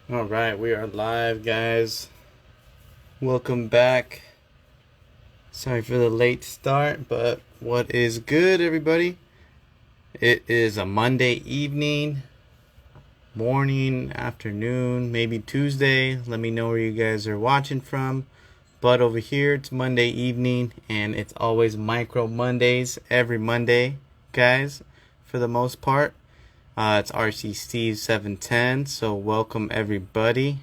All right, we are live, guys. Welcome back. Sorry for the late start, but what is good, everybody? It is a Monday evening, morning, afternoon, maybe Tuesday. Let me know where you guys are watching from. But over here, it's Monday evening, and it's always Micro Mondays every Monday, guys, for the most part. It's RCForged, so welcome everybody.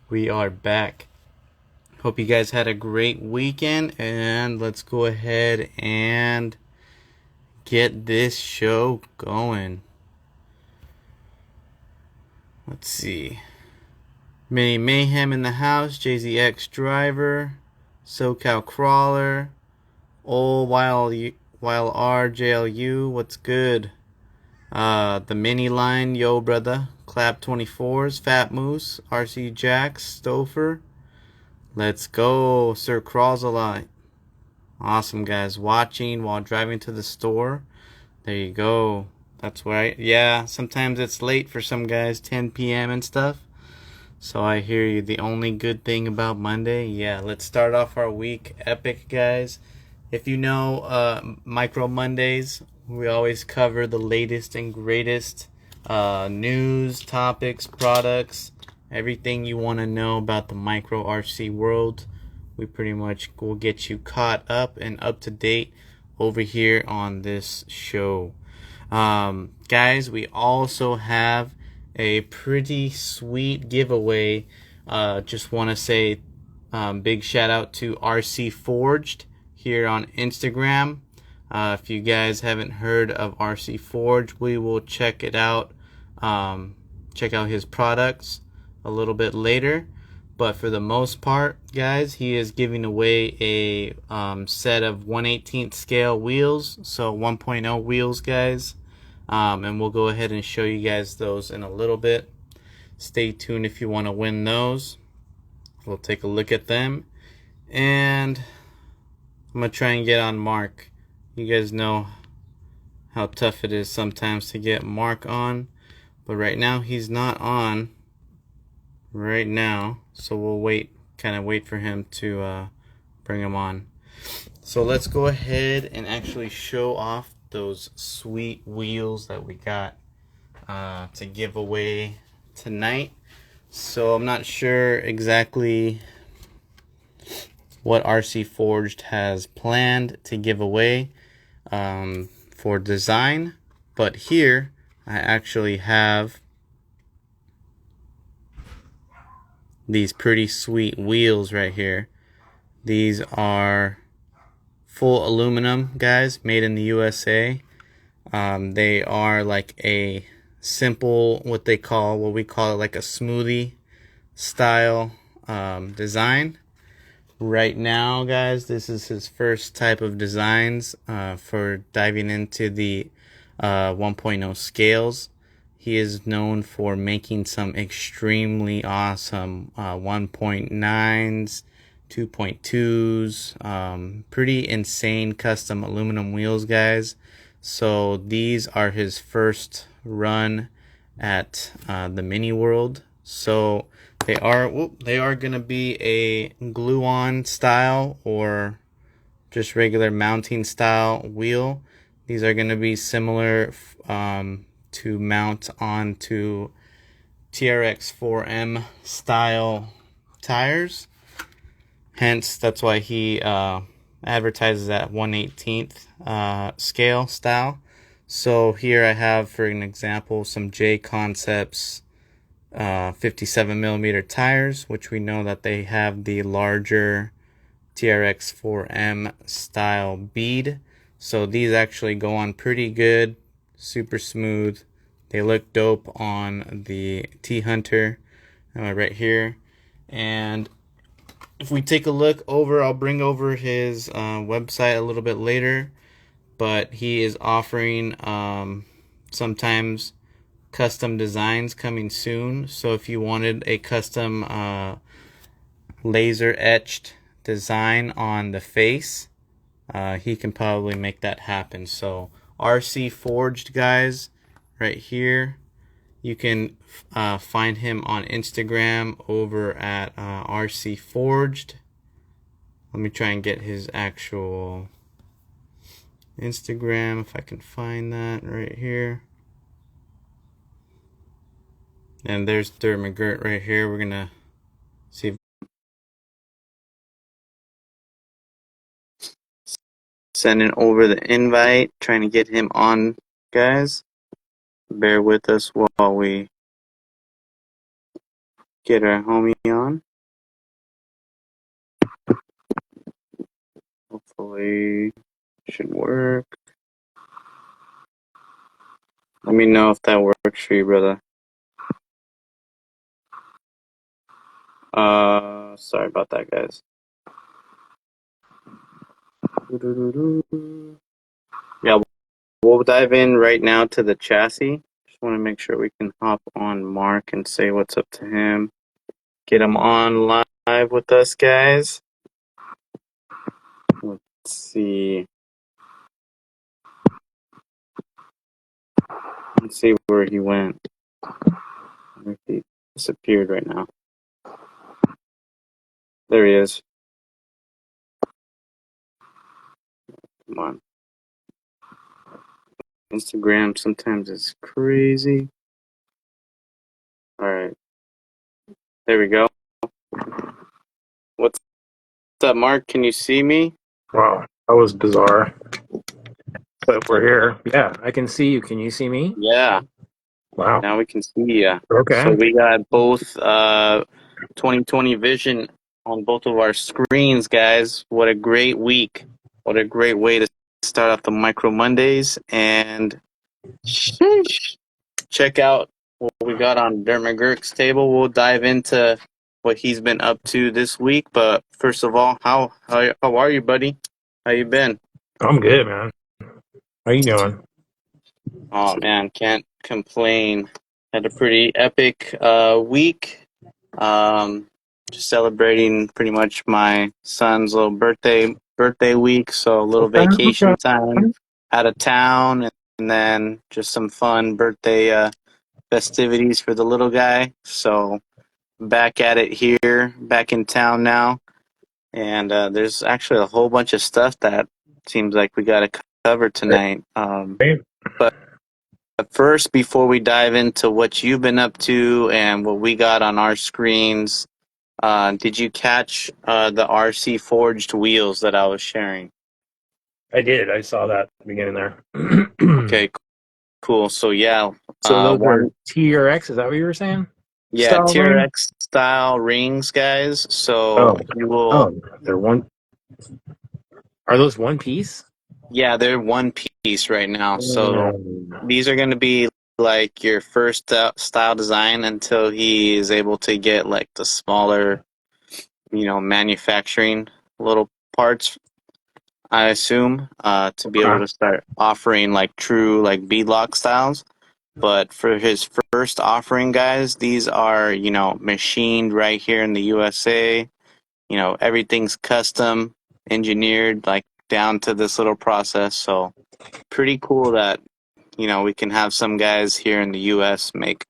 We are back. Hope you guys had a great weekend, and let's go ahead and get this show going. Let's see. Mini Mayhem in the house, JZX Driver, SoCal Crawler, Old Wild RJLU, what's good? The mini line, yo brother, Clap 24s, Fat Moose, RC Jax, Stouffer. Let's go, Sir Crawls a lot. Awesome, guys. Watching while driving to the store. There you go. That's right. Yeah, sometimes it's late for some guys, 10 p.m. and stuff. So I hear you. The only good thing about Monday, yeah, let's start off our week epic, guys. If you know Micro Mondays, we always cover the latest and greatest news, topics, products, everything you want to know about the micro RC world. We pretty much will get you caught up and up to date over here on this show. Guys, we also have a pretty sweet giveaway. Just want to say big shout out to RCForged here on Instagram. If you guys haven't heard of RCForged, we will check it out. Check out his products a little bit later. But for the most part, guys, he is giving away a set of 1/18 scale wheels. So 1.0 wheels, guys. And we'll go ahead and show you guys those in a little bit. Stay tuned if you want to win those. We'll take a look at them. And I'm going to try and get on Mark. You guys know how tough it is sometimes to get Mark on. But right now, he's not on right now. So we'll kind of wait for him to bring him on. So let's go ahead and actually show off those sweet wheels that we got to give away tonight. So I'm not sure exactly what RCForged has planned to give away for design, but here I actually have these pretty sweet wheels right here. These are full aluminum, guys, made in the USA. They are like a simple, what we call it like a smoothie style design. Right now, guys, this is his first type of designs for diving into the 1.0 scales. He is known for making some extremely awesome 1.9s, 2.2s, pretty insane custom aluminum wheels, guys. So these are his first run at the mini world. So they are going to be a glue-on style or just regular mounting style wheel. These are going to be similar to mount onto TRX4M style tires. Hence, that's why he advertises at 1/18 scale style. So here I have, for an example, some J Concepts 57mm tires, which we know that they have the larger TRX4M style bead. So these actually go on pretty good, super smooth. They look dope on the T-Hunter right here. And if we take a look over, I'll bring over his website a little bit later, but he is offering sometimes custom designs coming soon. So if you wanted a custom laser etched design on the face, he can probably make that happen. So RCForged, guys, right here. You can find him on Instagram over at RCForged. Let me try and get his actual Instagram if I can find that right here. And there's Dirt McGirt right here. We're gonna see if sending over the invite, trying to get him on, guys. Bear with us while we get our homie on. Hopefully it should work. Let me know if that works for you, brother. Sorry about that, guys. Yeah, we'll dive in right now to the chassis. Just want to make sure we can hop on Mark and say what's up to him. Get him on live with us, guys. Let's see. Let's see where he went. He disappeared right now. There he is. Come on. Instagram sometimes is crazy. All right. There we go. What's up, Mark? Can you see me? Wow, that was bizarre. But we're here. Yeah, I can see you. Can you see me? Yeah. Wow. Now we can see you. Okay. So we got both 2020 vision on both of our screens, guys. What a great week. What a great way to start off the Micro Mondays. And sheesh, check out what we got on Dirt McGurk's table. We'll dive into what he's been up to this week. But first of all, how are you, buddy? How you been? I'm good, man. How you doing? Oh man, can't complain. Had a pretty epic week. Just celebrating pretty much my son's little birthday week, so a little Okay. vacation time Okay. out of town, and then just some fun birthday festivities for the little guy. So back at it here, back in town now, and there's actually a whole bunch of stuff that seems like we got to cover tonight. Great. But first, before we dive into what you've been up to and what we got on our screens, did you catch the RC forged wheels that I was sharing? I did. I saw that at the beginning there. Okay, cool. So yeah, So those are one, TRX. Is that what you were saying? yeah, Style ring? TRX style rings, guys. Oh. So you will, Oh, they're one. Are those one piece? yeah, they're one piece right now. So Um, these are going to be like your first style design until he is able to get like the smaller, manufacturing little parts, I assume, to be able okay. to start offering like true like beadlock styles. But for his first offering, guys, these are, machined right here in the USA. Everything's custom engineered like down to this little process. So pretty cool that, we can have some guys here in the US make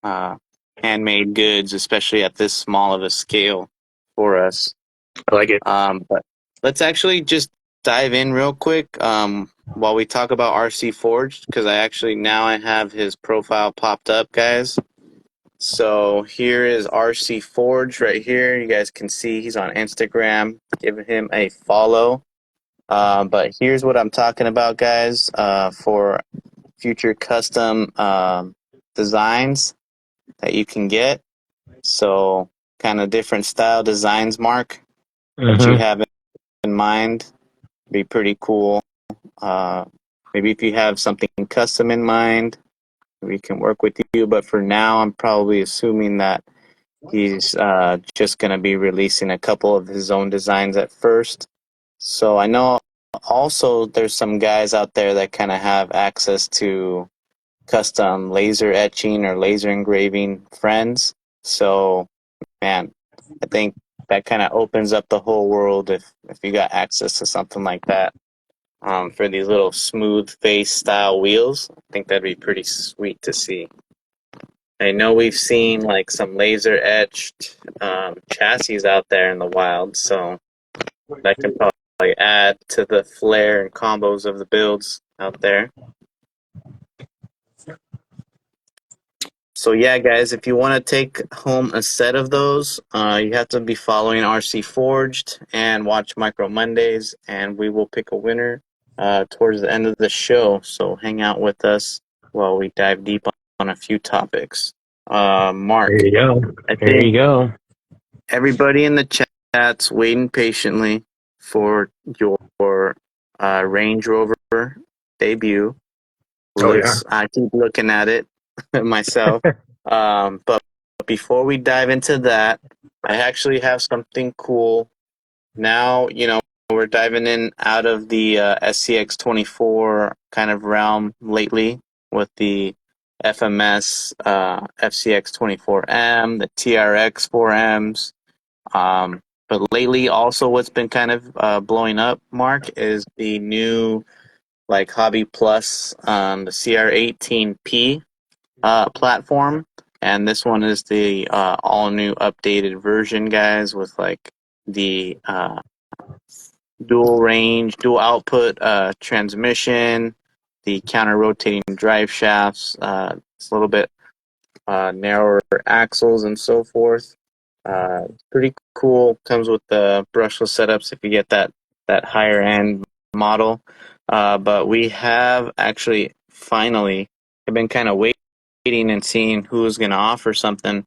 uh, handmade goods, especially at this small of a scale for us. I like it. But let's actually just dive in real quick while we talk about RC Forged, because I have his profile popped up, guys. So here is RC Forged right here. You guys can see he's on Instagram. Give him a follow. But here's what I'm talking about, guys, for future custom designs that you can get. So kind of different style designs, Mark, that you Mm-hmm. have in mind. Be pretty cool. Uh, Maybe if you have something custom in mind, we can work with you. But for now, I'm probably assuming that he's just going to be releasing a couple of his own designs at first. So I know also there's some guys out there that kind of have access to custom laser etching or laser engraving friends. So, man, I think that kind of opens up the whole world if you got access to something like that. For these little smooth face style wheels, I think that'd be pretty sweet to see. I know we've seen like some laser etched chassis out there in the wild, so that can probably add to the flair and combos of the builds out there. So yeah, guys, if you want to take home a set of those, you have to be following RC Forged and watch Micro Mondays, and we will pick a winner towards the end of the show. So hang out with us while we dive deep on a few topics. Mark, There you go. I There think you go. everybody in the chat's waiting patiently for your Range Rover debut. Oh yeah. I keep looking at it myself. But before we dive into that, I actually have something cool. Now, we're diving in out of the SCX24 kind of realm lately with the FMS, FCX24M, the TRX4Ms. But lately, also, what's been kind of blowing up, Mark, is the new like Hobby Plus, the CR18P platform, and this one is the all new updated version, guys, with like the dual output transmission, the counter rotating drive shafts. It's a little bit narrower axles and so forth. Pretty cool. Comes with the brushless setups if you get that higher end model. But we have actually finally, I've been kind of waiting and seeing who's going to offer something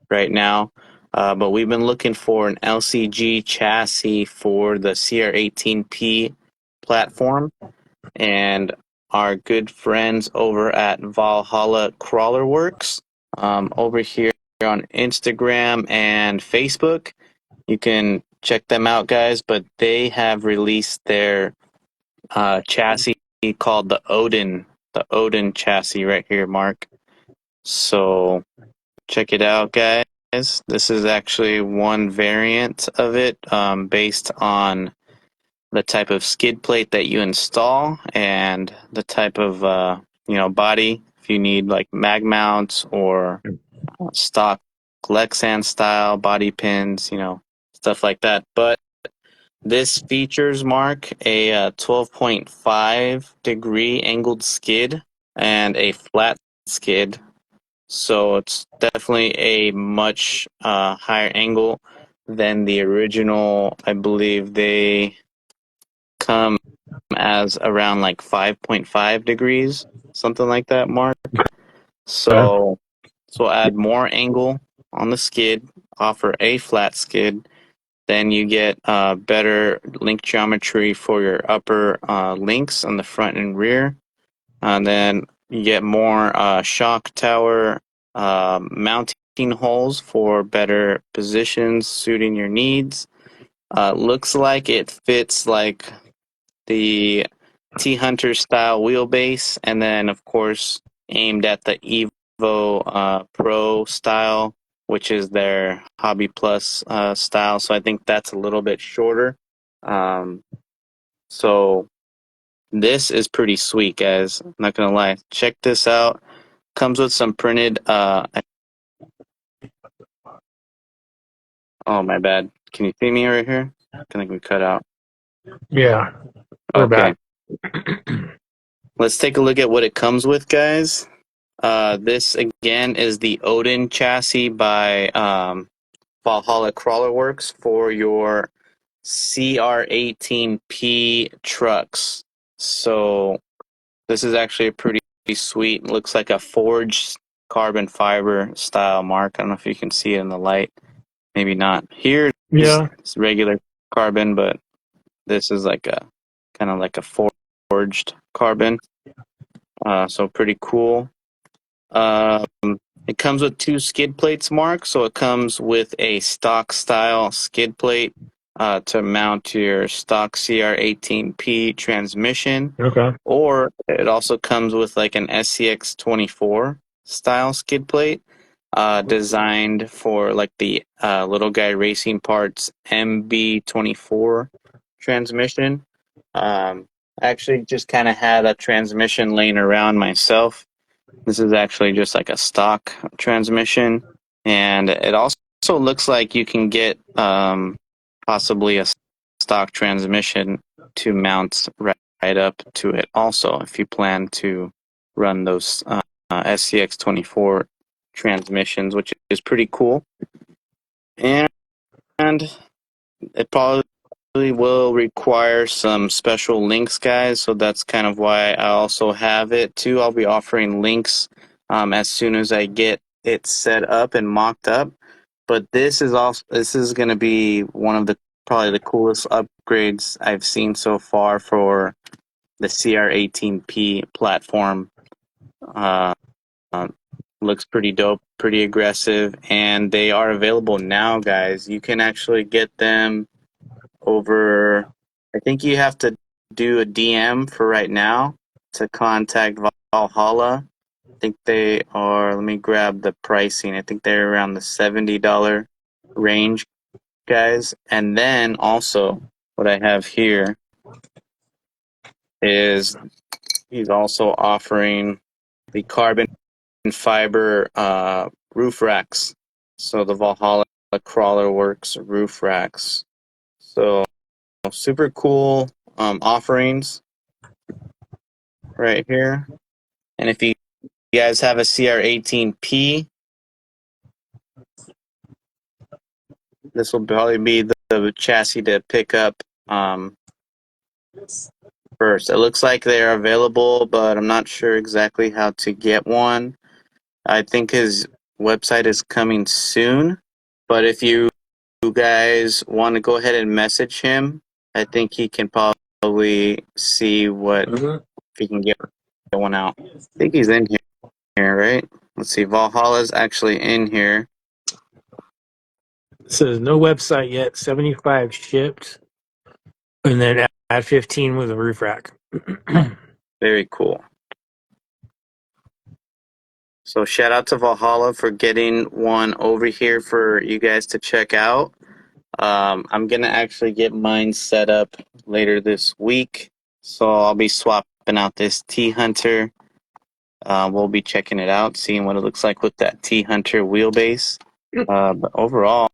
right now. But we've been looking for an LCG chassis for the CR18P platform, and our good friends over at Valhalla Crawler Works over here on Instagram and Facebook. You can check them out, guys, but they have released their chassis called the Odin chassis right here, Mark. So check it out, guys. This is actually one variant of it based on the type of skid plate that you install and the type of body. If you need like mag mounts or stock Lexan style body pins, stuff like that. But this features, Mark, a 12.5 degree angled skid and a flat skid. So it's definitely a much higher angle than the original. I believe they come as around like 5.5 degrees, something like that, Mark. So add more angle on the skid, offer a flat skid, then you get better link geometry for your upper links on the front and rear. And then you get more shock tower mounting holes for better positions suiting your needs. Looks like it fits like the T-Hunter style wheelbase, and then of course aimed at the Evo Pro style, which is their Hobby Plus style. So I think that's a little bit shorter. So this is pretty sweet, guys. I'm not gonna lie. Check this out. Comes with some printed. Oh my bad. Can you see me right here? I think we cut out. Yeah. We're Okay. back. Let's take a look at what it comes with, guys. This again is the Odin chassis by Valhalla Crawler Works for your CR18P trucks. So this is actually a pretty sweet. Looks like a forged carbon fiber style, Mark. I don't know if you can see it in the light. Maybe not. Here it's regular carbon, but this is like a kind of like a forged carbon. So pretty cool. It comes with two skid plates, Mark. So it comes with a stock style skid plate to mount to your stock CR18P transmission. Okay. Or it also comes with like an SCX24 style skid plate designed for like the little guy racing parts MB24 transmission. I actually just kind of had a transmission laying around myself. This is actually just like a stock transmission, and it also looks like you can get possibly a stock transmission to mount right up to it also, if you plan to run those SCX24 transmissions, which is pretty cool. And it probably will require some special links, guys, so that's kind of why I also have it too. I'll be offering links as soon as I get it set up and mocked up. But this is going to be one of the probably the coolest upgrades I've seen so far for the CR18P platform. Uh, looks pretty dope, pretty aggressive, and they are available now, guys. You can actually get them over. I think you have to do a DM for right now to contact Valhalla. I think they are. Let me grab the pricing. I think they're around the $70 range, guys. And then also, what I have here is he's also offering the carbon fiber roof racks. So the Valhalla Crawler Works roof racks. So super cool offerings right here. And if you guys have a CR18P, this will probably be the chassis to pick up first. It looks like they're available, but I'm not sure exactly how to get one. I think his website is coming soon, but if you guys want to go ahead and message him, I think he can probably see what if he can get one out. I think he's in here, right? Let's see. Valhalla's actually in here. It says no website yet. 75 shipped, and then add 15 with a roof rack. Very cool. So shout out to Valhalla for getting one over here for you guys to check out. I'm gonna actually get mine set up later this week, so I'll be swapping out this T-Hunter. We'll be checking it out, seeing what it looks like with that T-Hunter wheelbase. But overall,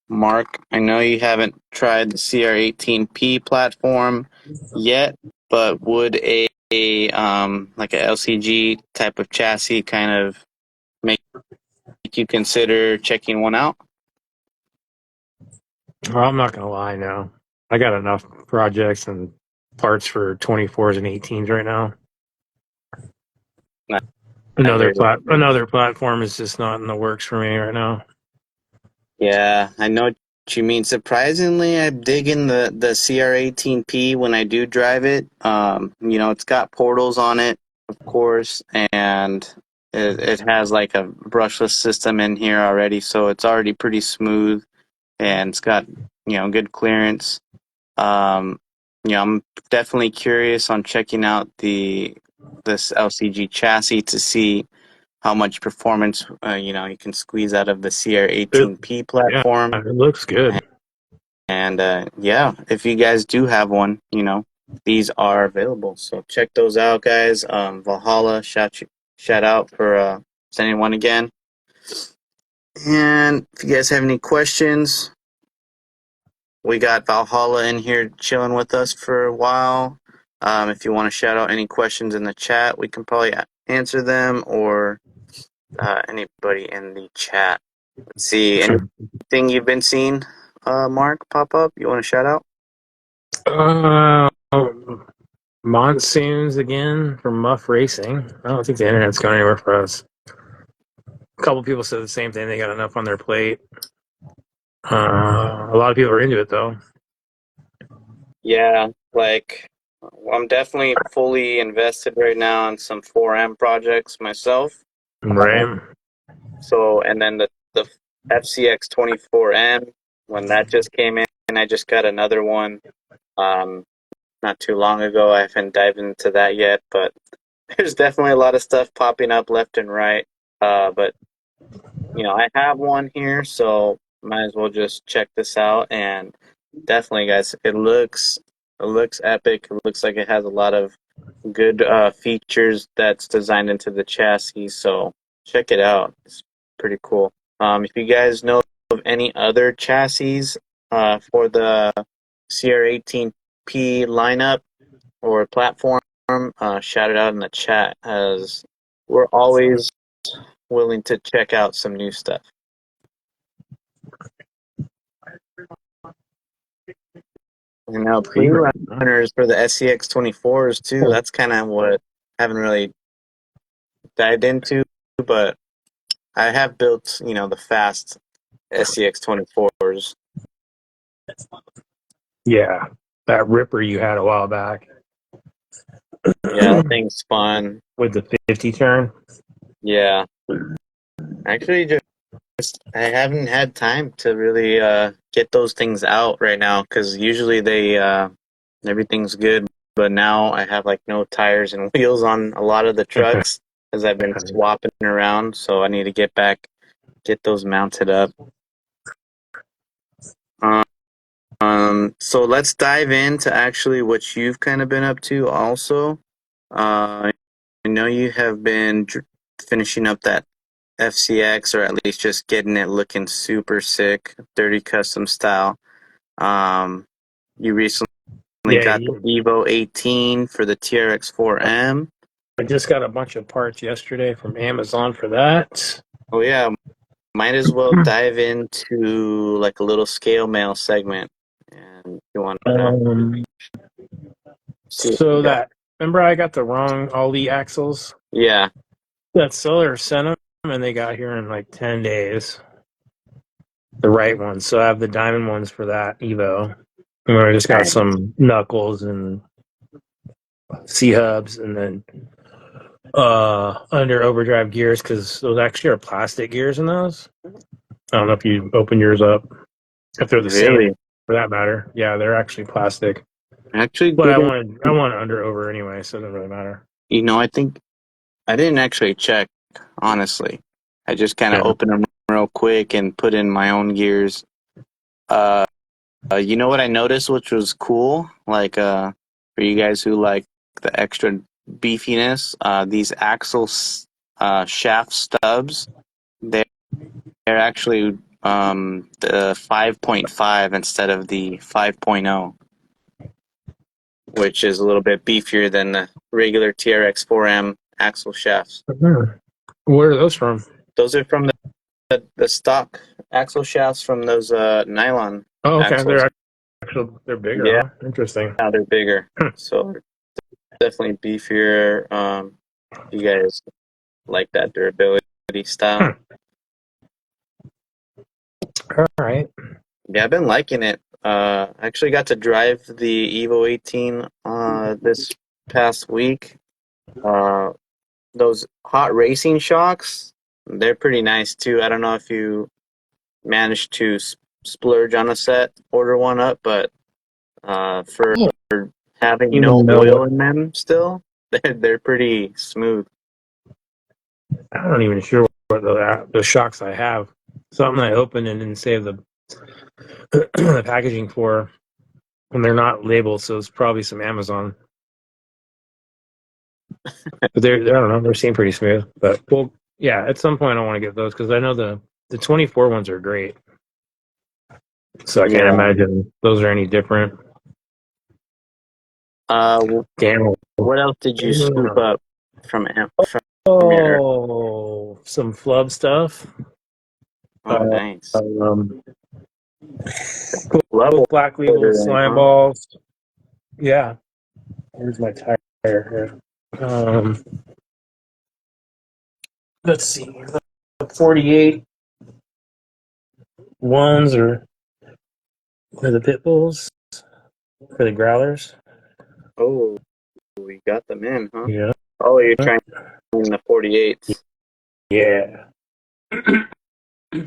Mark, I know you haven't tried the CR18P platform yet, but would a like a LCG type of chassis kind of make you consider checking one out? Well, I'm not gonna lie, no. I got enough projects and parts for 24s and 18s right now. Not Another very another platform is just not in the works for me right now. Yeah, I know what you mean. Surprisingly, I'm digging the CR18P when I do drive it. It's got portals on it, of course, and it has like a brushless system in here already, so it's already pretty smooth, and it's got good clearance. I'm definitely curious on checking out this LCG chassis to see how much performance you can squeeze out of the CR18P Yeah, platform. it looks good. And if you guys do have one, these are available. So check those out, guys. Valhalla, shout out for sending one again. And if you guys have any questions, we got Valhalla in here chilling with us for a while. If you want to shout out any questions in the chat, we can probably answer them, or anybody in the chat. Let's see, anything you've been seeing, Mark, pop up? You want to shout out? Monsoons again from Muff Racing. I don't think the internet's going anywhere for us. A couple people said the same thing. They got enough on their plate. A lot of people are into it, though. Yeah, I'm definitely fully invested right now in some 4M projects myself. Right. So, and then the FCX24M, when that just came in, I just got another one not too long ago. I haven't dived into that yet, but there's definitely a lot of stuff popping up left and right. But I have one here, so might as well just check this out. And definitely, guys, it looks epic. It looks like it has a lot of good features that's designed into the chassis. So check it out. It's pretty cool. If you guys know of any other chassis for the CR18P lineup or platform, shout it out in the chat, as we're always willing to check out some new stuff. You know, pre-runners for the SCX24s too. That's kind of what I haven't really dived into, but I have built, the fast SCX24s. Yeah, that Ripper you had a while back. Yeah, that thing's fun. With the 50 turn. Yeah. Actually, just I haven't had time to really get those things out right now, because usually everything's good, but now I have like no tires and wheels on a lot of the trucks as I've been swapping around, so I need to get those mounted up. So let's dive into actually what you've kind of been up to also. I know you have been finishing up that FCX, or at least just getting it looking super sick, dirty custom style. You recently got the Evo 18 for the TRX4M. I just got a bunch of parts yesterday from Amazon for that. Oh yeah, might as well dive into like a little scale mail segment, and if you want to. So that, remember I got the wrong Ollie axles? Yeah. That seller sent them, and they got here in like 10 days. The right ones. So I have the diamond ones for that Evo. And I just got some knuckles and C-hubs, and then under overdrive gears, because those actually are plastic gears in those. I don't know if you open yours up. If they're the same, for that matter. Yeah, they're actually plastic. Actually, but I want under over anyway, so it doesn't really matter. I think I didn't actually check, honestly. I just kind of opened them real quick and put in my own gears. You know what I noticed, which was cool? Like, for you guys who like the extra beefiness, these axle shaft stubs, they're actually the 5.5 instead of the 5.0, which is a little bit beefier than the regular TRX4M axle shafts. Where are those from? Those are from the stock axle shafts from those nylon. Oh, okay. Axles. They're bigger. Yeah, huh? Interesting. now they're bigger, so definitely beefier. You guys like that durability style? All right. Yeah, I've been liking it. I actually got to drive the Evo 18 this past week. Those hot racing shocks, they're pretty nice too. I don't know if you managed to splurge on a set, order one up, but for having no oil in them still, they're pretty smooth. I'm not even sure what the shocks I have. Something I opened and didn't save the the packaging for, and they're not labeled, so it's probably some Amazon. But I don't know, they seem pretty smooth. But well, yeah, at some point I want to get those, because I know the 24 ones are great. So I can't imagine those are any different. What else did you scoop up from some flub stuff. Oh, nice. Black Label slime balls. Yeah. Here's my tire here. Let's see. The 48 ones are for the pit bulls, for the growlers. Oh, we got them in, huh? Yeah. Oh, you're trying the 48s. Yeah.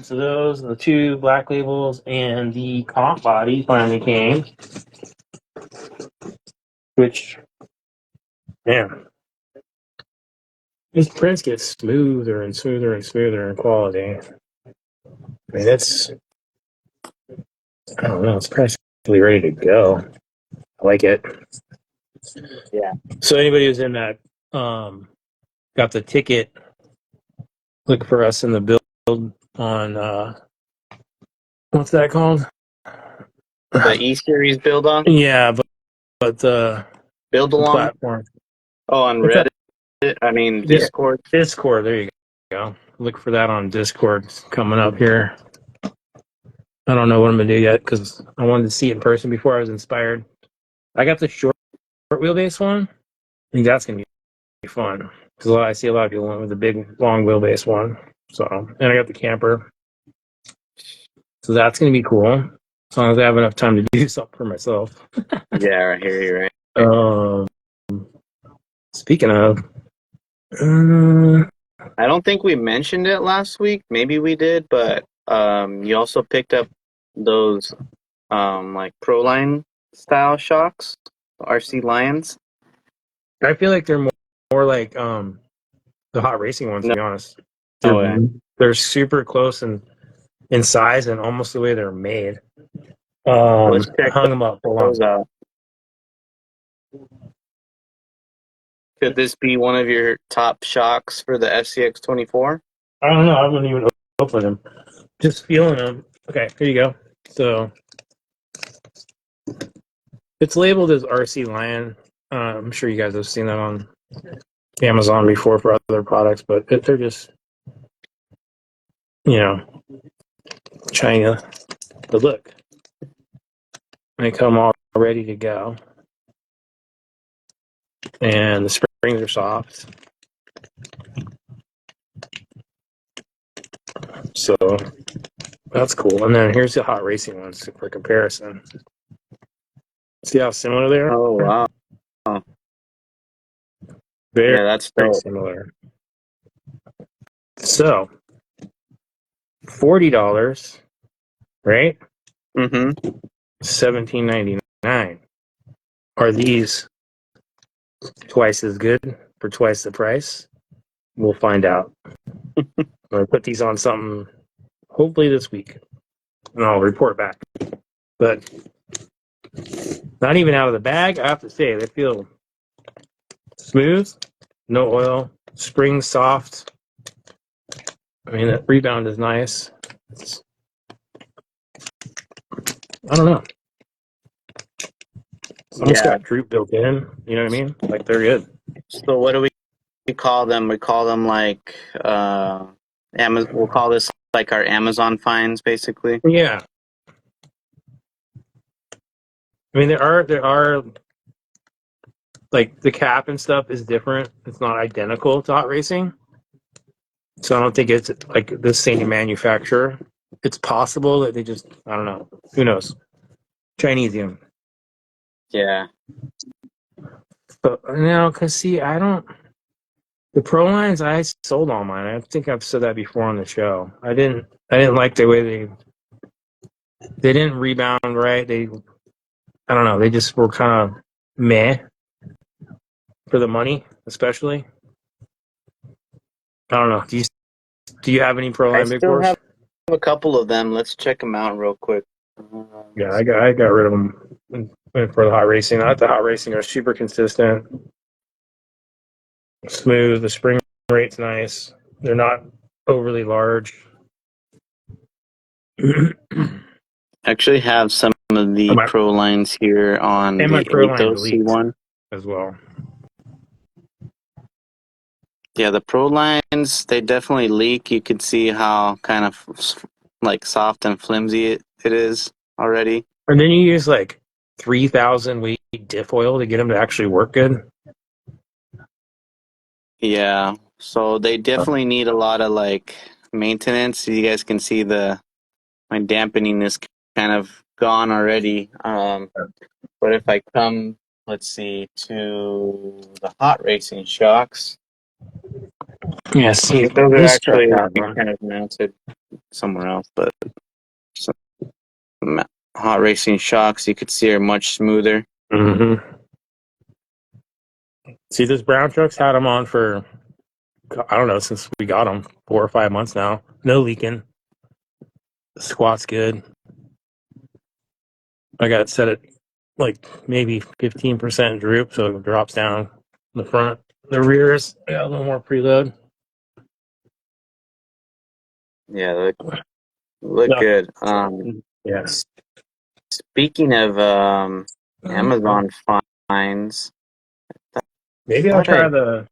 So those are the two Black Labels, and the comp body finally came. Which, man, these prints get smoother and smoother and smoother in quality. I mean, I don't know, it's practically ready to go. I like it. Yeah. So anybody who's in that got the ticket, look for us in the build on what's that called? The E series build on Yeah, but build the along. platform. Oh, on What's that? Reddit. I mean Yeah, Discord. Discord. There you go. Look for that on Discord. It's coming up here. I don't know what I'm gonna do yet because I wanted to see it in person before I was inspired. I got the short wheelbase one. I think that's gonna be fun because I see a lot of people went with the big long wheelbase one. So, and I got the camper, so that's gonna be cool as long as I have enough time to do something for myself. Yeah, I hear you. Right. Um, speaking of, uh, I don't think we mentioned it last week. Maybe we did, but you also picked up those like Proline style shocks, RC Lions. I feel like they're more like the hot racing ones. To No, be honest, they're no way. they're super close in size and almost the way they're made. Let's I check hung them up for a long those time. out. Could this be one of your top shocks for the FCX24? I don't know. I haven't even opened them. Just feeling them. Okay, here you go. So it's labeled as RC Lion. I'm sure you guys have seen that on Amazon before for other products, but they're just, you know, China. But look, they come all ready to go. And the springs are soft. So that's cool. And then here's the hot racing ones for comparison. See how similar they are? Oh wow. Very, Yeah, that's very dope. similar. So $40, right? Mm-hmm. $17.99. Are these twice as good for twice the price? We'll find out. I'm gonna put these on something hopefully this week, and I'll report back. But not even out of the bag. I have to say they feel smooth, no oil, spring soft. I mean, that rebound is nice. I don't know. It's almost Yeah. got droop built in. You know what I mean? Like they're good. So what do we call them? We call them like Amazon. We'll call this like our Amazon finds, basically. Yeah. I mean, there are like the cap and stuff is different. It's not identical to hot racing. So I don't think it's like the same manufacturer. It's possible that they just, I don't know. Who knows? Chinesium. Yeah. But no, because see, I don't. The Pro lines, I sold all mine. I think I've said that before on the show. I didn't like the way they didn't rebound right. I don't know. They just were kind of meh for the money, especially. I don't know. Do you have any Pro I line big still bores? have a couple of them. Let's check them out real quick. Yeah, I got rid of them for the hot racing. I thought the hot racing are super consistent, smooth. The spring rate's nice. They're not overly large. and Actually have some of the my Pro lines here on and my the Pro lines Athos leaked C1. as well. Yeah, the Pro lines, they definitely leak. You can see how kind of like soft and flimsy it is already. And then you use like 3,000 weight diff oil to get them to actually work good. Yeah, so they definitely need a lot of like maintenance. You guys can see my dampening is kind of gone already. But if I come, let's see, to the hot racing shocks, Yeah, see, those are this stuff actually that one. kind of mounted somewhere else, but some hot racing shocks you could see are much smoother. Mm-hmm. See, this brown truck's had them on for I don't know since we got them 4 or 5 months now. No leaking. The squat's good. I got it set at like maybe 15% droop, so it drops down the front. The rear is a little more preload. Yeah, look No. good. Yes. Speaking of Amazon finds, Maybe I'll thought try I the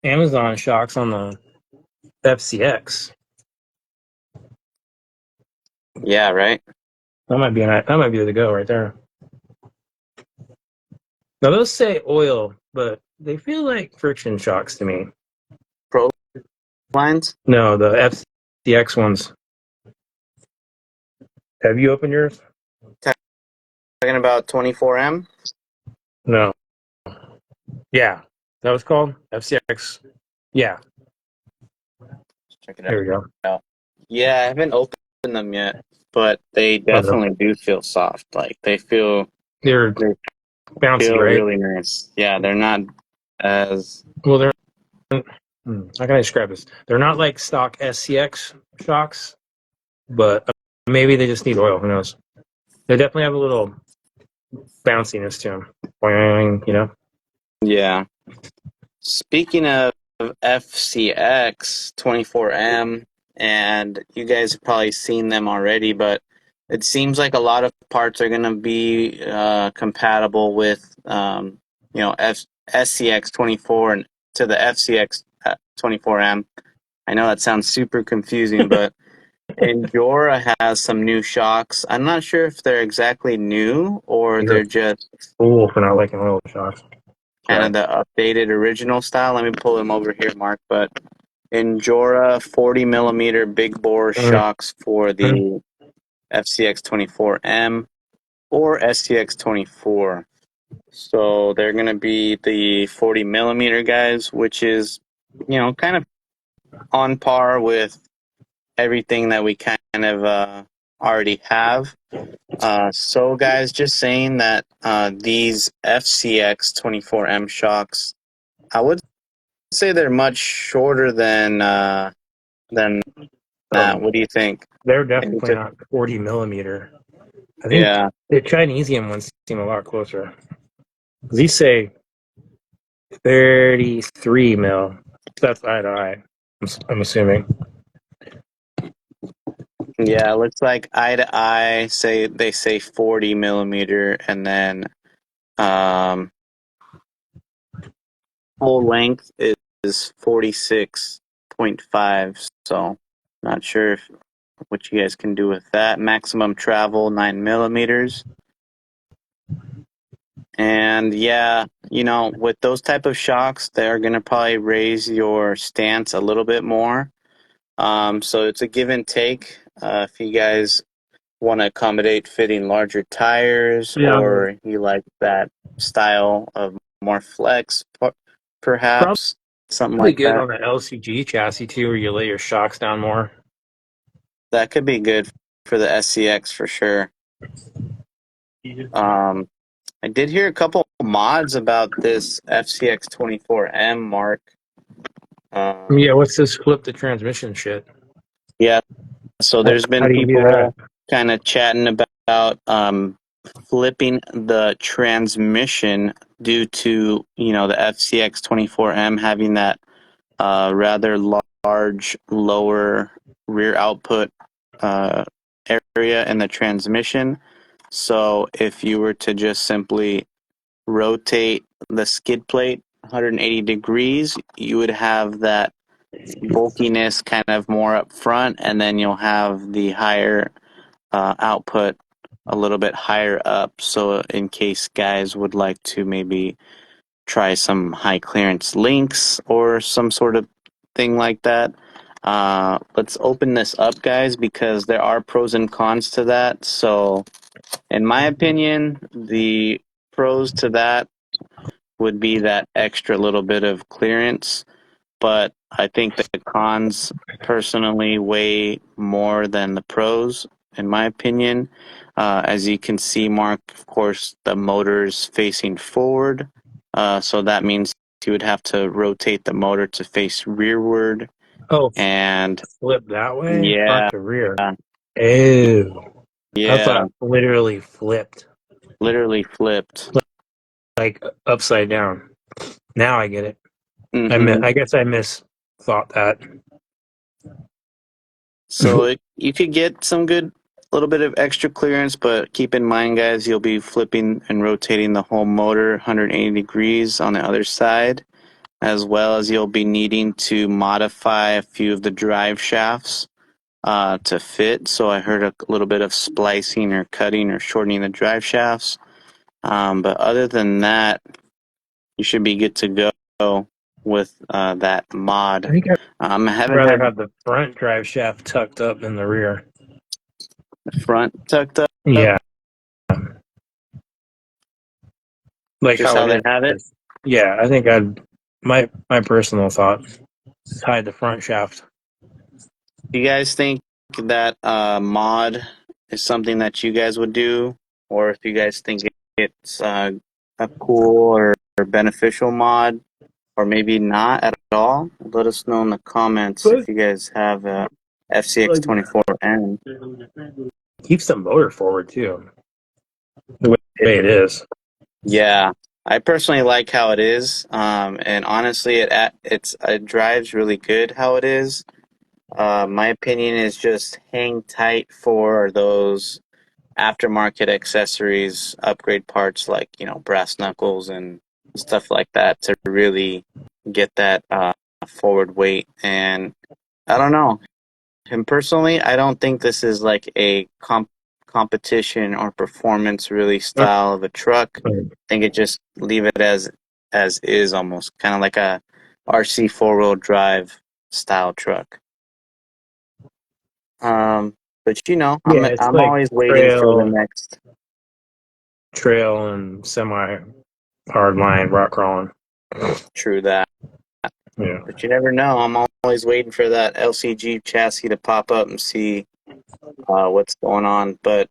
Amazon shocks on the FCX. yeah, right. That might be the go right there. Now those say oil, but they feel like friction shocks to me. Pro lines No, the FCX ones. Have you opened yours? talking about 24M. No. Yeah. That was called FCX. Yeah. Check it There we go. out. Yeah, I haven't opened them yet, but they Oh, no. definitely do feel soft. Like they feel They're they bouncy, feel right? really nice. Yeah, they're not as Well, they're. How can I describe this? They're not like stock SCX shocks, but maybe they just need oil. Who knows? They definitely have a little bounciness to them. Boing, you know? yeah. Speaking of FCX24M, and you guys have probably seen them already, but it seems like a lot of parts are going to be compatible with, SCX24 and to the FCX24M. I know that sounds super confusing, but Endura has some new shocks. I'm not sure if they're exactly new or You're a they're just fool for not liking oil shocks. kind Sorry. of the updated original style. Let me pull them over here, Mark. But Endura 40 millimeter big bore shocks for the FCX24M or SCX24. So they're going to be the 40 millimeter guys, which is, kind of on par with everything that we kind of already have. So, guys, just saying that these FCX24M shocks, I would say they're much shorter than that. What do you think? They're Maybe definitely just not 40 millimeter. I think yeah, the Chinesian ones seem a lot closer. These say 33 mil. That's eye to eye. I'm assuming. yeah. It looks like eye to eye. They say 40 millimeter, and then um, full length is 46.5. So, not sure what you guys can do with that. Maximum travel 9 millimeters. And yeah, with those type of shocks, they're gonna probably raise your stance a little bit more. So it's a give and take. If you guys want to accommodate fitting larger tires, Yeah, or you like that style of more flex, perhaps something probably like good that. on the LCG chassis too, where you lay your shocks down more. That could be good for the SCX for sure. Um, I did hear a couple mods about this FCX24M, Mark. Yeah, Um, what's this flip the transmission shit? yeah, so there's How been do you do that? people kind of chatting about flipping the transmission due to the FCX24M having that rather large lower rear output uh, area in the transmission. So if you were to just simply rotate the skid plate 180 degrees, you would have that bulkiness kind of more up front, and then you'll have the higher output a little bit higher up. So in case guys would like to maybe try some high clearance links or some sort of thing like that. Let's open this up, guys, because there are pros and cons to that. So, in my opinion, the pros to that would be that extra little bit of clearance, but I think the cons personally weigh more than the pros, in my opinion. As you can see, Mark, of course, the motor's facing forward, so that means you would have to rotate the motor to face rearward, Oh, and flip that way? Front yeah, to rear. Ew. I yeah, thought literally flipped. literally flipped. like upside down. Now I get it. Mm-hmm. I guess I misthought that. So you could get some good little bit of extra clearance, but keep in mind, guys, you'll be flipping and rotating the whole motor 180 degrees on the other side, as well as you'll be needing to modify a few of the drive shafts to fit. So I heard a little bit of splicing or cutting or shortening the drive shafts. But other than that, you should be good to go with that mod. I think I I'd haven't rather had have the front drive shaft tucked up than the rear. the front tucked up, Yeah, like just how how it they have it. is. Yeah, I think my personal thought is hide the front shaft. Do you guys think that mod is something that you guys would do, or if you guys think it's a cool or beneficial mod, or maybe not at all? Let us know in the comments But if you guys have like, FCX24M. keeps the motor forward too, the way it is. Yeah, I personally like how it is, and honestly, it drives really good how it is. My opinion is just hang tight for those aftermarket accessories, upgrade parts like brass knuckles and stuff like that to really get that forward weight. And I don't know. And personally, I don't think this is like a competition or performance really style of a truck. I think it just leave it as is, almost kind of like a RC 4-wheel drive style truck. But Yeah, it's I'm like always waiting for the next. trail and semi hard line rock crawling. True that. Yeah. But you never know. I'm always waiting for that LCG chassis to pop up and see what's going on. But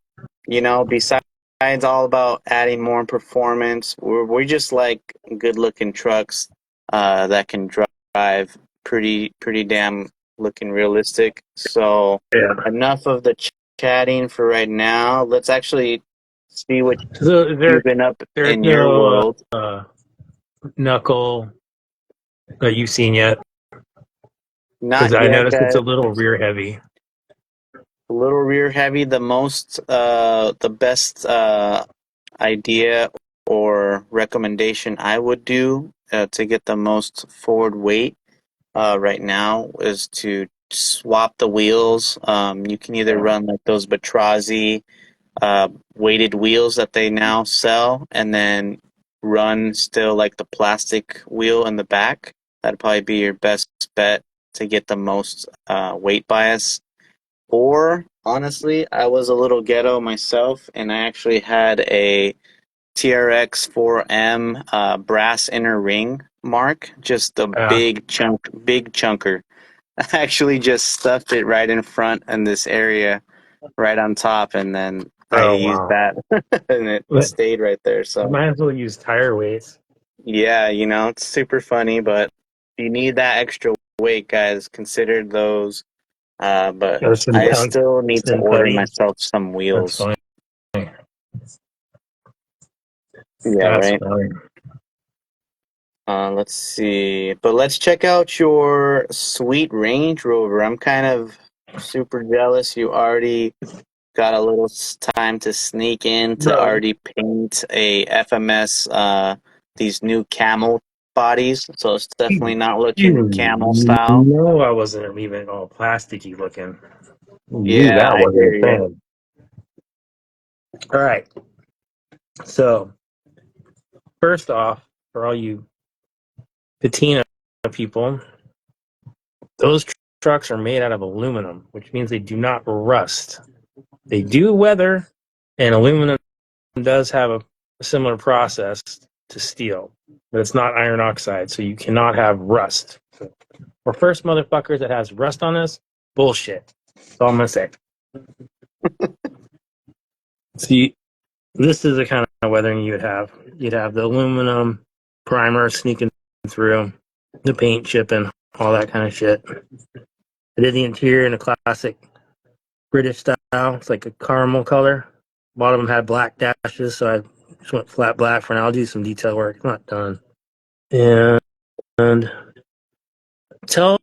besides all about adding more performance, we just like good-looking trucks that can drive pretty damn looking realistic. So Yeah. enough of the chatting for right now. Let's actually see what So you've been up there's in your no world. knuckle that you've seen yet? Because Not I yet, noticed it's a guys. little rear heavy. A little rear heavy. The best idea or recommendation I would do to get the most forward weight right now is to swap the wheels. You can either run like those Batrazi weighted wheels that they now sell, and then run still like the plastic wheel in the back. That'd probably be your best bet to get the most weight bias. Or honestly, I was a little ghetto myself, and I actually had a TRX4M brass inner ring mark, just a big chunker. I actually just stuffed it right in front in this area, right on top, and then I Oh used wow! that, and it But stayed right there. you So might as well use tire weights. yeah, it's super funny, but if you need that extra weight, guys, consider those. But Or some I still need to some order putties. myself some That's wheels. fine. Yeah, That's right. fine. Let's see. But let's check out your sweet Range Rover. I'm kind of super jealous. You already got a little time to sneak in to Bro, already paint a FMS, these new camel bodies. So it's definitely not looking camel you style. know I wasn't even all plasticky looking. You knew Yeah, that I wasn't hear a you. thing. All right. So first off, for all you patina people, those trucks are made out of aluminum, which means they do not rust. They do weather, and aluminum does have a similar process to steel, but it's not iron oxide, so you cannot have rust. For first motherfuckers that has rust on us, bullshit. That's all I'm gonna say. See, this is the kind of weathering you would have. You'd have the aluminum primer sneaking through, the paint chipping, all that kind of shit. I did the interior in a classic British style. It's like a caramel color. A lot of them had black dashes, so I Just went flat black for now. I'll do some detail work. It's not done. And tell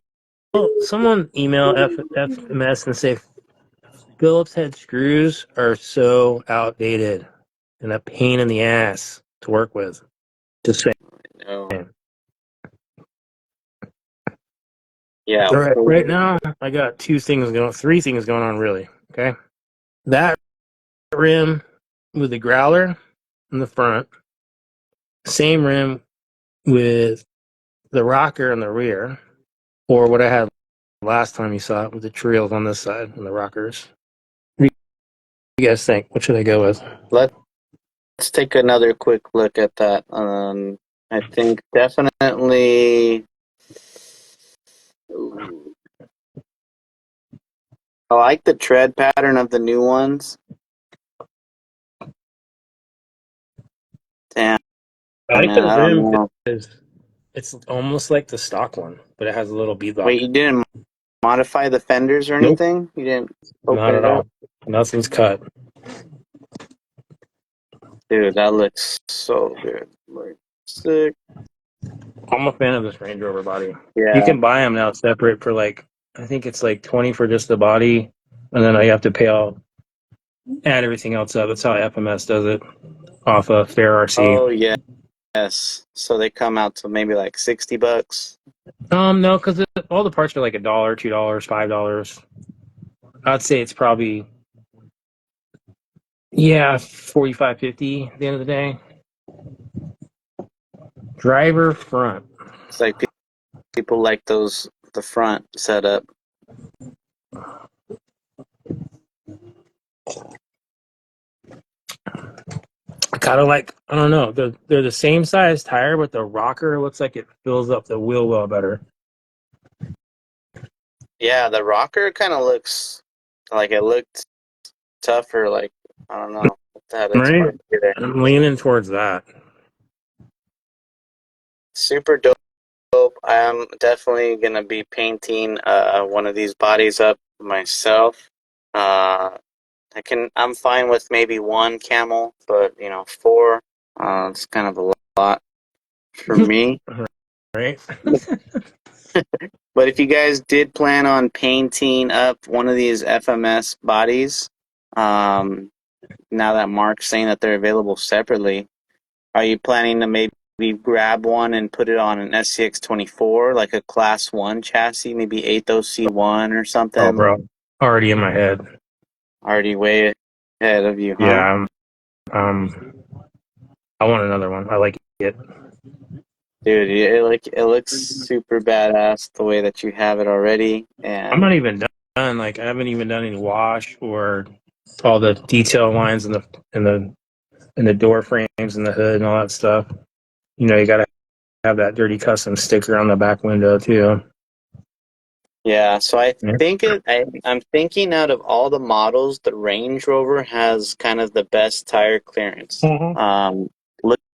someone email FMS and say Phillips head screws are so outdated and a pain in the ass to work with. Just saying. No. Yeah. All right now I got three things going on really. Okay. That rim with the growler in the front, same rim with the rocker in the rear, or what I had last time you saw it with the trails on this side and the rockers. What do you guys think? What should I go with? Let's take another quick look at that. I think definitely. I like the tread pattern of the new ones. Damn, I like man, the I rim don't know. because it's almost like the stock one, but it has a little bead lock. Wait, you didn't modify the fenders or Nope. anything? You didn't Not open at it all. up? Nothing's cut. Dude, that looks so good. Like, sick. I'm a fan of this Range Rover body. Yeah. You can buy them now separate for like, I think it's like 20 for just the body, and then you have to add everything else up. That's how FMS does it off of Fair RC. Oh, yeah. Yes. So they come out to maybe like $60. No, because all the parts are like $1, $2, $5. I'd say it's probably 45, 50 at the end of the day. Driver front. It's like people like the front setup. Kind of like, I don't know, they're the same size tire, but the rocker looks like it fills up the wheel well better. Yeah, the rocker kind of looks like it looked tougher. Like, I don't know. Right? I'm leaning towards that. Super dope. I am definitely gonna be painting one of these bodies up myself. I'm fine with maybe one camel, but 4, it's kind of a lot for me. Right? But if you guys did plan on painting up one of these FMS bodies, now that Mark's saying that they're available separately, are you planning to maybe grab one and put it on an SCX24, like a Class 1 chassis, maybe 8OC1 or something? Oh, bro. Already in my head. Already way ahead of you, huh? Yeah, I want another one. I like it. Dude, it looks super badass the way that you have it already. And I'm not even done. Like, I haven't even done any wash or all the detail lines in the door frames and the hood and all that stuff. You gotta have that dirty custom sticker on the back window too. yeah, so I'm thinking out of all the models, the Range Rover has kind of the best tire clearance. Mm-hmm.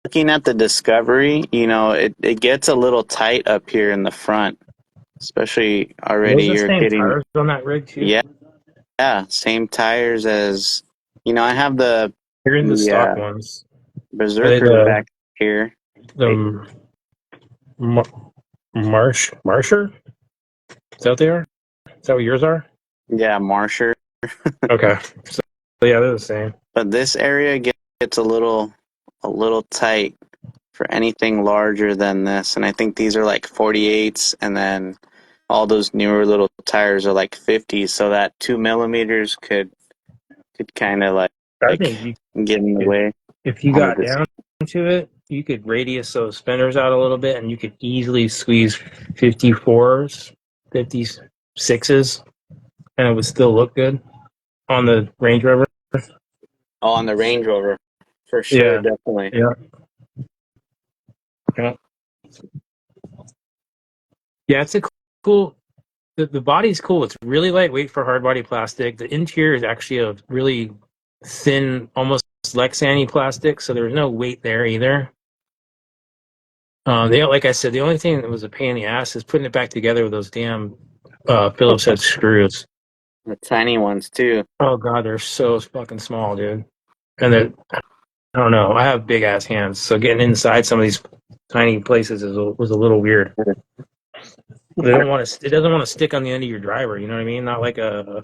Looking at the Discovery, it gets a little tight up here in the front, especially already Those you're the same getting. tires on that rig too. Yeah, same tires as I have the You're in the stock ones. Berserker back here. The Marsher? Is that what they are? Is that what yours are? Yeah, Marsher. Okay. So yeah, they're the same. But this area gets a little tight for anything larger than this, and I think these are like 48s, and then all those newer little tires are like 50s, so that 2 millimeters could kind of like I think get in the way. If you got down to it, you could radius those fenders out a little bit, and you could easily squeeze 54s, 56s, and it would still look good on the Range Rover. Oh, on the Range Rover, for sure, definitely. Yeah. Yeah, it's a cool. The body's cool. It's really lightweight for hard body plastic. The interior is actually a really thin, almost Lexani plastic, so there's no weight there either. Like I said, the only thing that was a pain in the ass is putting it back together with those damn Phillips head screws. The tiny ones too. Oh god, they're so fucking small, dude. And I don't know. I have big ass hands, so getting inside some of these tiny places was a little weird. They don't want to. It doesn't want to stick on the end of your driver. You know what I mean? Not like a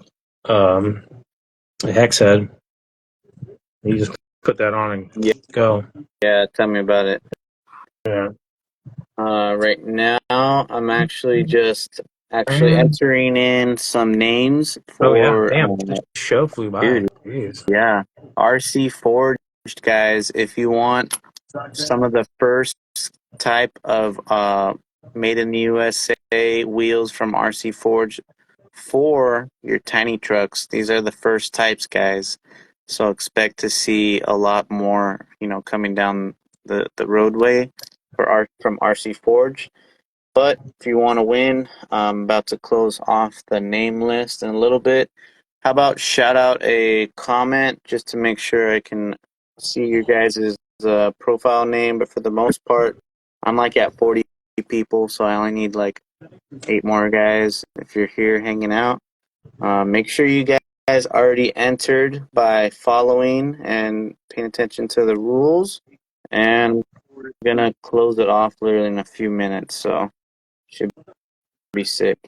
hex head. You just put that on and Yeah, go. yeah. Tell me about it. Yeah. Right now, I'm actually just entering in some names Oh yeah. for Damn. The show flew by. dude. Jeez. Yeah, RC Forged guys. If you want some of the first type of made in the USA wheels from RC Forge for your tiny trucks. These are the first types, guys. So expect to see a lot more, coming down the roadway from RC Forge. But if you want to win, I'm about to close off the name list in a little bit. How about shout out a comment just to make sure I can see your guys' profile name? But for the most part, I'm like at 40 people, so I only need like 8 more guys. If you're here hanging out, make sure you guys already entered by following and paying attention to the rules. And we're gonna close it off literally in a few minutes, so should be sick.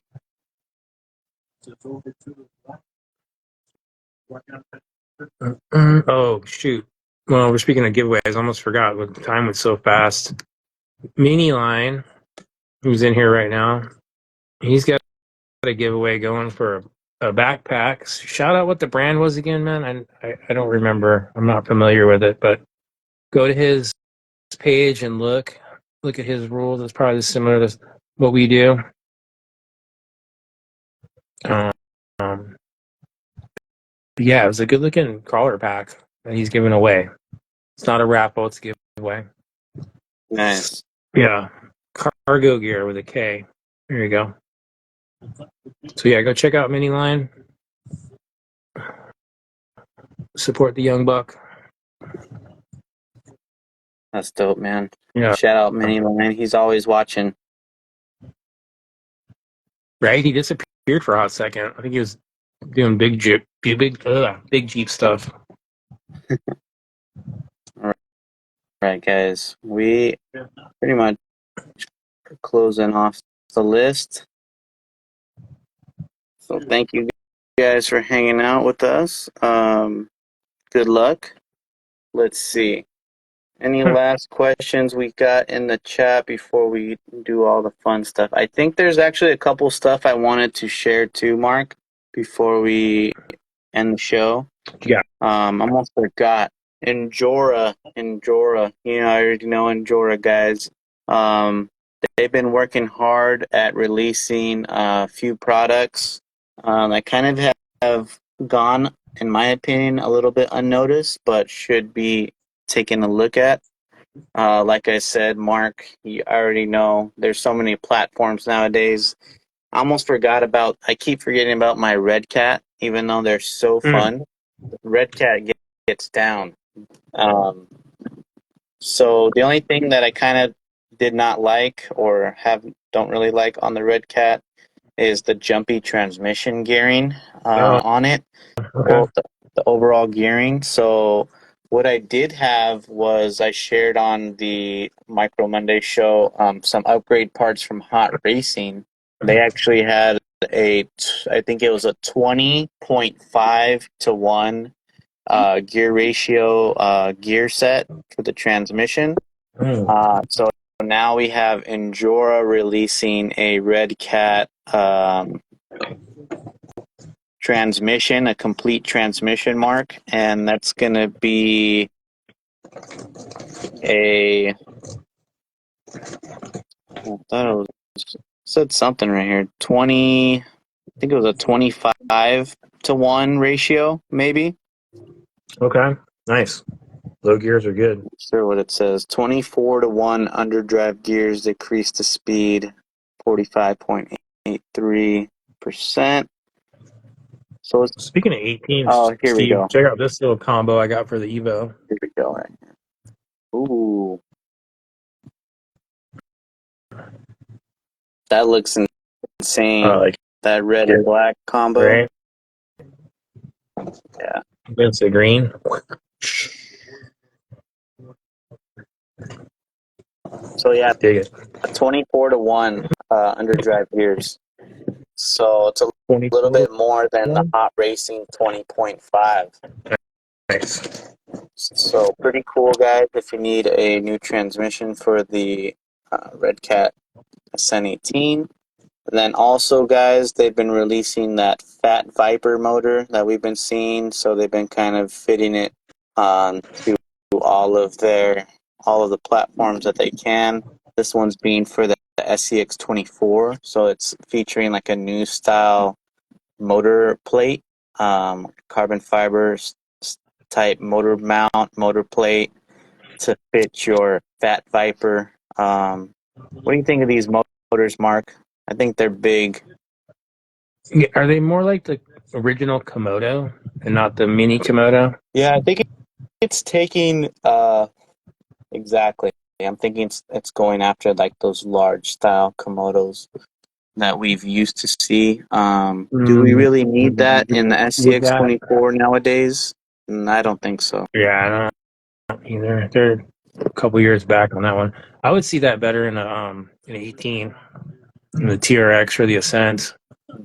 Oh shoot. Well, we're speaking of giveaways. I almost forgot. The time went so fast. Mini Line, who's in here right now, he's got a giveaway going for a backpack. Shout out what the brand was again, man. I don't remember. I'm not familiar with it, but go to his page and look at his rules. It's probably similar to what we do. Um, yeah, it was a good looking crawler pack that he's giving away. It's not a raffle; it's a giveaway. Nice. Yeah, cargo gear with a K. There you go. So yeah, go check out Mini Line. Support the young buck. That's dope, man. Yeah, Shout out Mini Line. He's always watching. right. He disappeared for a hot second. I think he was doing big Jeep stuff. All right, guys. We pretty much closing off the list. So thank you guys for hanging out with us. Good luck. Let's see. Any last questions we got in the chat before we do all the fun stuff? I think there's actually a couple stuff I wanted to share too, Mark, before we end the show. Yeah. Almost forgot. Enjora. You know, I already know Enjora, guys. They've been working hard at releasing a few products that kind of have gone, in my opinion, a little bit unnoticed, but should be taken a look at. Like I said, Mark, you already know there's so many platforms nowadays. I almost forgot about, I keep forgetting about my Redcat, even though they're so fun. Redcat gets down. So the only thing that I kind of did not like or don't really like on the Redcat is the jumpy transmission gearing on it. Okay. Well, the overall gearing. So what I did have was I shared on the Micro Monday show some upgrade parts from Hot Racing. They actually had I think it was a 20.5 to 1 gear ratio gear set for the transmission. So now we have Endura releasing a Redcat transmission, a complete transmission, Mark, and that's going to be I thought it said something right here, 20, I think it was a 25 to 1 ratio, maybe. Okay. Nice. Low gears are good. Not sure what it says. 24 to 1 underdrive gears decrease the speed 45.83%. So it's, Speaking of 18, oh, here we Steve, go. check out this little combo I got for the Evo. Here we go. Right here. Ooh. That looks insane. Like That red and black combo. right? Yeah. Against the green. So yeah, Dig it. 24-1 underdrive gears. So it's a little 24 bit to more than the 1. Hot Racing 20.5. Nice. So pretty cool, guys. If you need a new transmission for the Redcat Ascent 18. And then also, guys, they've been releasing that Fat Viper motor that we've been seeing. So they've been kind of fitting it to all of the platforms that they can. This one's being for the SCX24, so it's featuring like a new style motor plate, carbon fiber type motor mount, motor plate to fit your Fat Viper. What do you think of these motors, Mark? I think they're big. Yeah, are they more like the original Komodo and not the mini Komodo? Yeah, I think it's taking exactly. I'm thinking it's going after like those large style Komodos that we've used to see. Do we really need that in the Would that? SCX24 nowadays? I don't think so. Yeah, I don't either. They're a couple years back on that one. I would see that better in an 18, in the TRX or the Ascent,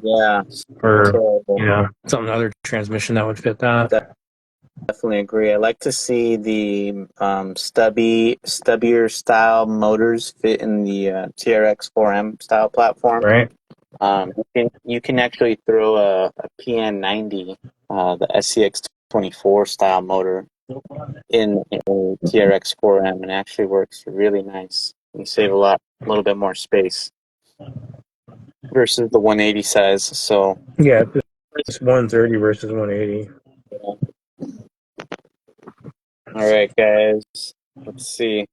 Yeah, or terrible. something other transmission that would fit that. Definitely agree. I like to see the stubbier style motors fit in the TRX 4M style platform. Right? You can actually throw a PN90, the SCX24 style motor in TRX 4M, and it actually works really nice. You save a little bit more space versus the 180 size. So, Yeah, it's 130 versus 180. all right, guys, let's see.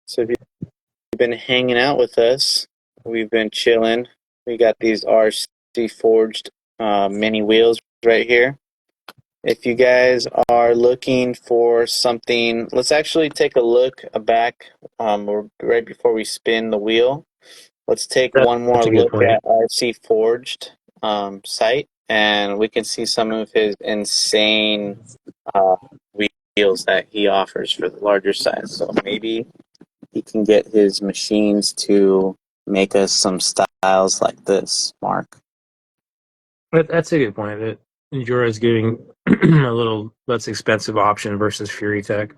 So, if you've been hanging out with us, we've been chilling. We got these RC Forged mini wheels right here. If you guys are looking for something, let's actually take a look back right before we spin the wheel. Let's take one more That's a good look point. at RC Forged site, and we can see some of his insane uh, wheels that he offers for the larger size. So maybe he can get his machines to make us some styles like this, Mark. That's a good point. That Enduro is giving a little less expensive option versus Fury Tech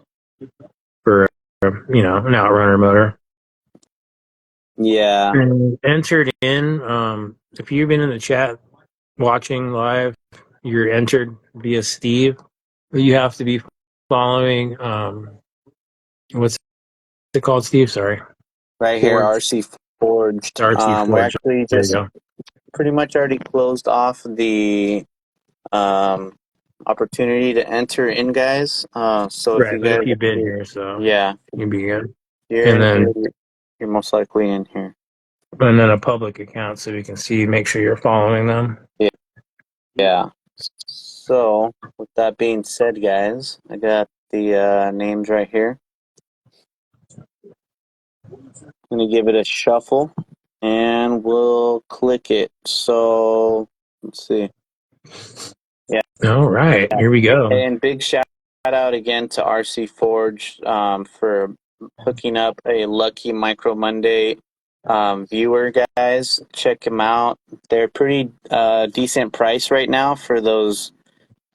for an outrunner motor. Yeah, And entered in. If you've been in the chat watching live, you're entered via Steve. You have to be following. What's it called, Steve? Sorry, right here, Forge. RC Forged. RC We're Forge. actually There you just go. pretty much already closed off the um, opportunity to enter in, guys. So if Right, you but guys, if you've been here, so yeah, you'd be good. you're And in here, then you're most likely in here. a public account so we can see. Make sure you're following them. Yeah. Yeah. So with that being said, guys, I got the names right here. I'm gonna give it a shuffle, and we'll click it. So let's see. Yeah. All right, here we go. And big shout out again to RC Forge for hooking up a Lucky Micro Monday viewer, guys. Check them out. They're pretty decent price right now for those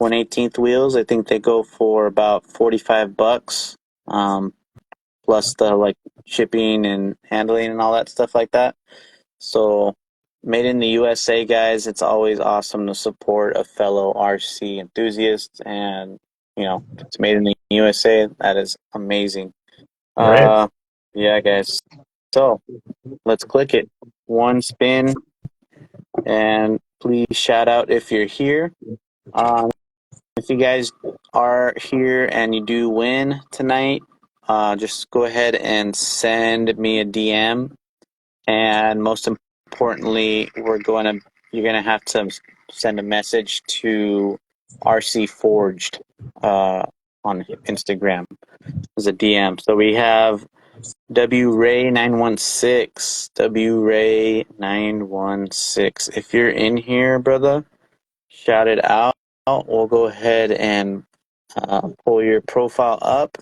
1/18th wheels. I think they go for about $45, plus the like shipping and handling and all that stuff like that. So, made in the USA, guys. It's always awesome to support a fellow RC enthusiast, and it's made in the USA. That is amazing. All right. Yeah, guys. So let's click it. One spin, and please shout out if you're here. If you guys are here and you do win tonight, just go ahead and send me a DM. And most importantly, you're gonna have to send a message to RC Forged on Instagram as a DM. So we have W Ray 916. W Ray 916. If you're in here, brother, shout it out. We'll go ahead and pull your profile up.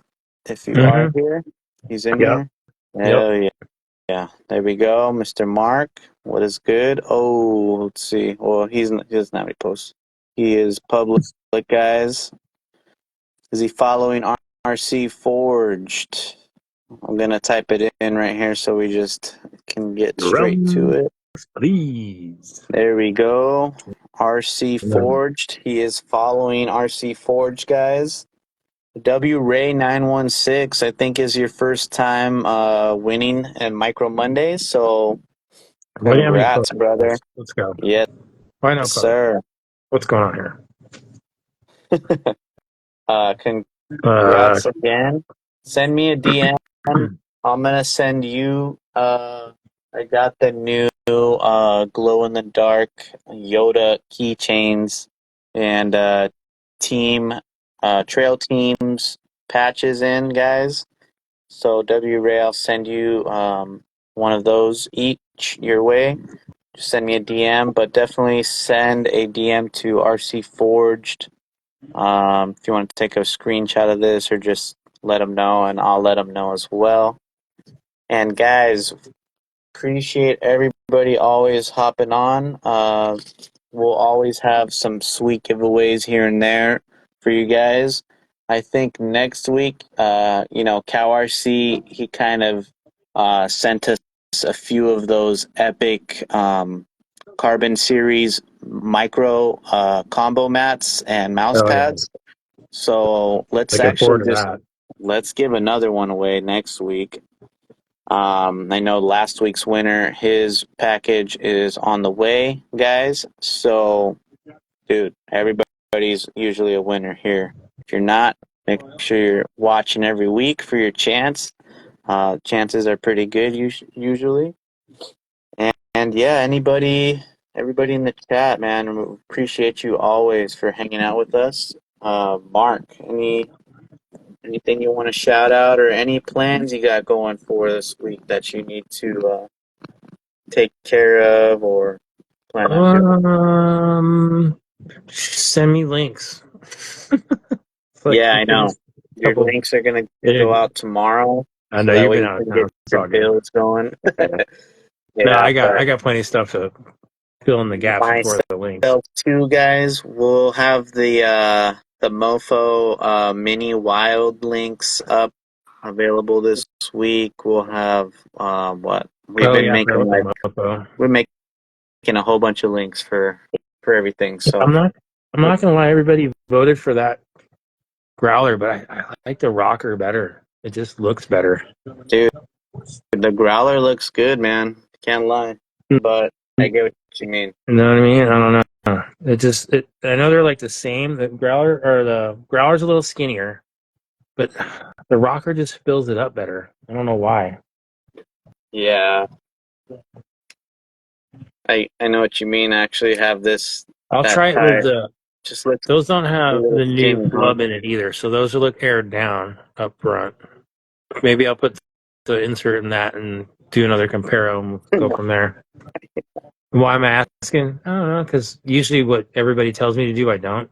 If you are Mm-hmm. here, he's in Yep. here. Hell yeah. Yeah, there we go, Mr. Mark. What is good? Oh, let's see. Well, he doesn't have any posts. He is public, guys. Is he following RC Forged? I'm gonna type it in right here so we just can get straight to it. Please. There we go. RC Forged. He is following RC Forged, guys. W Ray 916, I think, is your first time winning in Micro Mondays. So Why do you have any congrats, posts? brother. Let's go. Yes, Why no posts? sir. What's going on here? Congrats again. Send me a DM. I'm gonna send you. I got the new glow in the dark Yoda keychains and team trail teams patches in, guys. So W Ray, I'll send you one of those each your way. Just send me a DM, but definitely send a DM to RC Forged. If you want to take a screenshot of this or just let them know, and I'll let them know as well. And guys, appreciate everybody always hopping on. We'll always have some sweet giveaways here and there for you guys. I think next week, Cow RC, he kind of sent us a few of those epic Carbon Series micro combo mats and mouse pads. So let's Looking forward actually to that. let's give another one away next week. I know last week's winner, his package is on the way, guys. So, dude, everybody's usually a winner here. If you're not, make sure you're watching every week for your chance. Chances are pretty good usually. And yeah, everybody in the chat, man, we appreciate you always for hanging out with us. Mark, anything you want to shout out or any plans you got going for this week that you need to take care of or plan on doing? Send me links. Yeah, I know. Your links are going to go out tomorrow. I know, So that you've way been you out of can town. get It's your all good. builds going. No, Yeah, I got plenty of stuff to fill in the gaps before the links. myself too, guys. We'll have the Mofo mini wild links up available this week. We'll have what we've been making we're making a whole bunch of links for everything. So I'm not gonna lie, everybody voted for that Growler, but I like the Rocker better. It just looks better. dude, the Growler looks good, man. Can't lie, but I get what you mean. You know what I mean? I don't know. I know they're like the same. The Growler's a little skinnier, but the Rocker just fills it up better. I don't know why. Yeah, I know what you mean. I actually have this. I'll try it with the. Just look. Those don't have the new skinny, hub in it either, so those will look aired down up front. Maybe I'll put the insert in that and do another comparo and go from there. Why am I asking? I don't know, because usually what everybody tells me to do, I don't.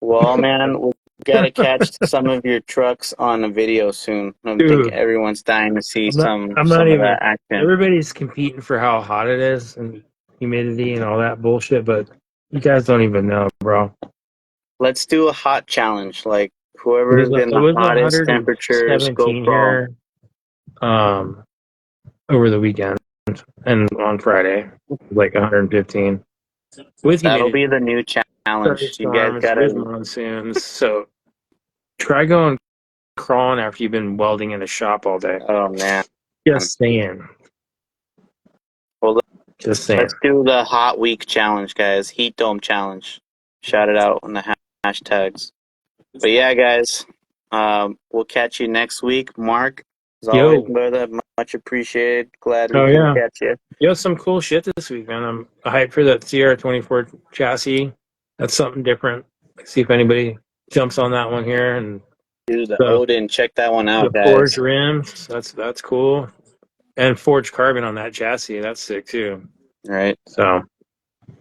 Well, man, we gotta catch some of your trucks on a video soon. I think everyone's dying to see some of that action. Everybody's competing for how hot it is and humidity and all that bullshit, but you guys don't even know, bro. Let's do a hot challenge. Like whoever's been the hottest temperatures, go here over the weekend and on Friday, like 115. That'll be the new challenge. You guys gotta monsoons, so try going crawling after you've been welding in a shop all day. Oh man. Just saying. Well, just saying. Let's do the hot week challenge, guys. Heat dome challenge. Shout it out in the hashtags. But yeah, guys, we'll catch you next week. Mark, as always, brother, much appreciated. Glad we could catch you. You have some cool shit this week, man. I'm hyped for that CR24 chassis. That's something different. See if anybody jumps on that one here. And dude, the Odin, check that one out, guys. Forged rims, that's cool. And forged carbon on that chassis, that's sick too. Right. So,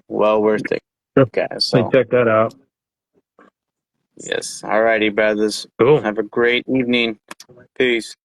well worth it, guys. So check that out. Yes. Alrighty, brothers. Cool. Have a great evening. Peace.